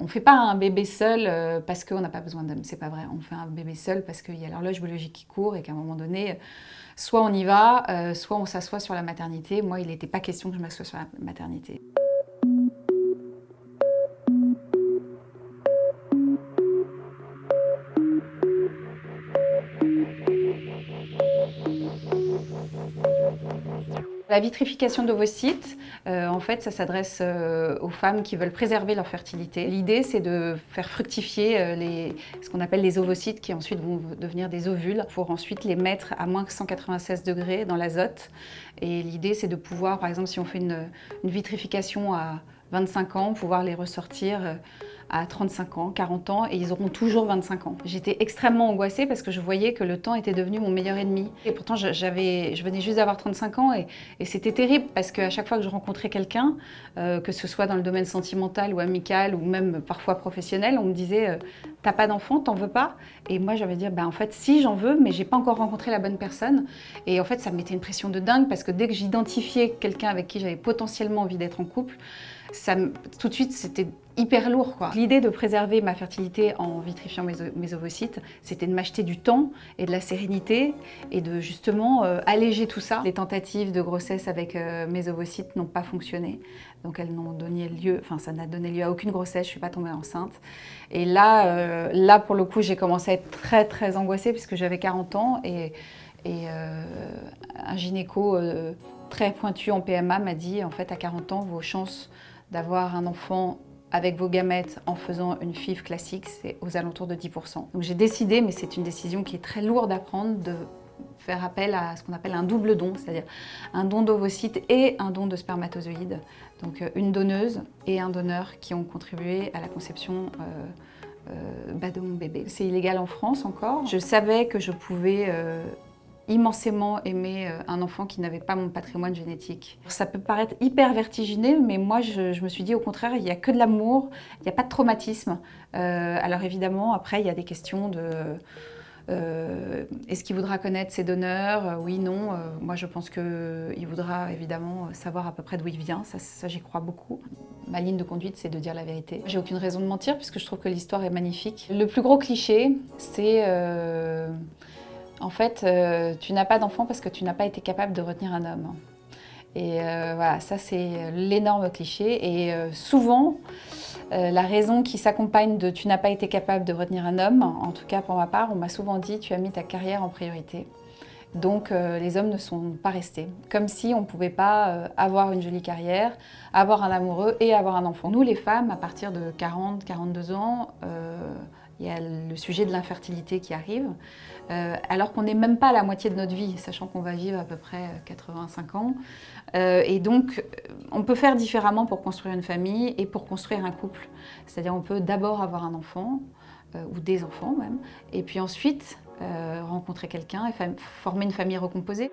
On ne fait pas un bébé seul parce qu'on n'a pas besoin d'homme, c'est pas vrai. On fait un bébé seul parce qu'il y a l'horloge biologique qui court et qu'à un moment donné, soit on y va, soit on s'assoit sur la maternité. Moi, il n'était pas question que je m'assoie sur la maternité. La vitrification d'ovocytes, en fait, ça s'adresse aux femmes qui veulent préserver leur fertilité. L'idée, c'est de faire fructifier ce qu'on appelle les ovocytes qui ensuite vont devenir des ovules pour ensuite les mettre à moins 196 degrés dans l'azote. Et l'idée, c'est de pouvoir, par exemple, si on fait une vitrification à 25 ans, pouvoir les ressortir à 35 ans, 40 ans, et ils auront toujours 25 ans. J'étais extrêmement angoissée parce que je voyais que le temps était devenu mon meilleur ennemi. Et pourtant, je venais juste d'avoir 35 ans et c'était terrible parce qu'à chaque fois que je rencontrais quelqu'un, que ce soit dans le domaine sentimental ou amical ou même parfois professionnel, on me disait t'as pas d'enfant, t'en veux pas? Et moi, j'avais dit en fait, si j'en veux, mais j'ai pas encore rencontré la bonne personne. Et en fait, ça me mettait une pression de dingue parce que dès que j'identifiais quelqu'un avec qui j'avais potentiellement envie d'être en couple, tout de suite, c'était hyper lourd, quoi. L'idée de préserver ma fertilité en vitrifiant mes ovocytes, c'était de m'acheter du temps et de la sérénité et de justement alléger tout ça. Les tentatives de grossesse avec mes ovocytes n'ont pas fonctionné. Donc elles n'ont donné lieu, ça n'a donné lieu à aucune grossesse, je ne suis pas tombée enceinte. Et là pour le coup, j'ai commencé à être très très angoissée puisque j'avais 40 ans et un gynéco très pointu en PMA m'a dit en fait à 40 ans, vos chances d'avoir un enfant avec vos gamètes en faisant une FIV classique, c'est aux alentours de 10%. Donc j'ai décidé, mais c'est une décision qui est très lourde à prendre, de faire appel à ce qu'on appelle un double don, c'est-à-dire un don d'ovocytes et un don de spermatozoïdes. Donc une donneuse et un donneur qui ont contribué à la conception de mon bébé. C'est illégal en France encore. Je savais que je pouvais immensément aimer un enfant qui n'avait pas mon patrimoine génétique. Ça peut paraître hyper vertigineux, mais moi je me suis dit au contraire, il n'y a que de l'amour, il n'y a pas de traumatisme. Alors évidemment, après il y a des questions de est-ce qu'il voudra connaître ses donneurs? Oui, non. Moi je pense qu'il voudra évidemment savoir à peu près d'où il vient, ça j'y crois beaucoup. Ma ligne de conduite, c'est de dire la vérité. J'ai aucune raison de mentir puisque je trouve que l'histoire est magnifique. Le plus gros cliché, c'est en fait, tu n'as pas d'enfant parce que tu n'as pas été capable de retenir un homme. Et voilà, ça c'est l'énorme cliché. Et souvent, la raison qui s'accompagne de tu n'as pas été capable de retenir un homme, en tout cas pour ma part, on m'a souvent dit tu as mis ta carrière en priorité. Donc les hommes ne sont pas restés. Comme si on ne pouvait pas avoir une jolie carrière, avoir un amoureux et avoir un enfant. Nous les femmes, à partir de 40, 42 ans, il y a le sujet de l'infertilité qui arrive, alors qu'on n'est même pas à la moitié de notre vie, sachant qu'on va vivre à peu près 85 ans. Et donc, on peut faire différemment pour construire une famille et pour construire un couple. C'est-à-dire on peut d'abord avoir un enfant, ou des enfants même, et puis ensuite rencontrer quelqu'un et former une famille recomposée.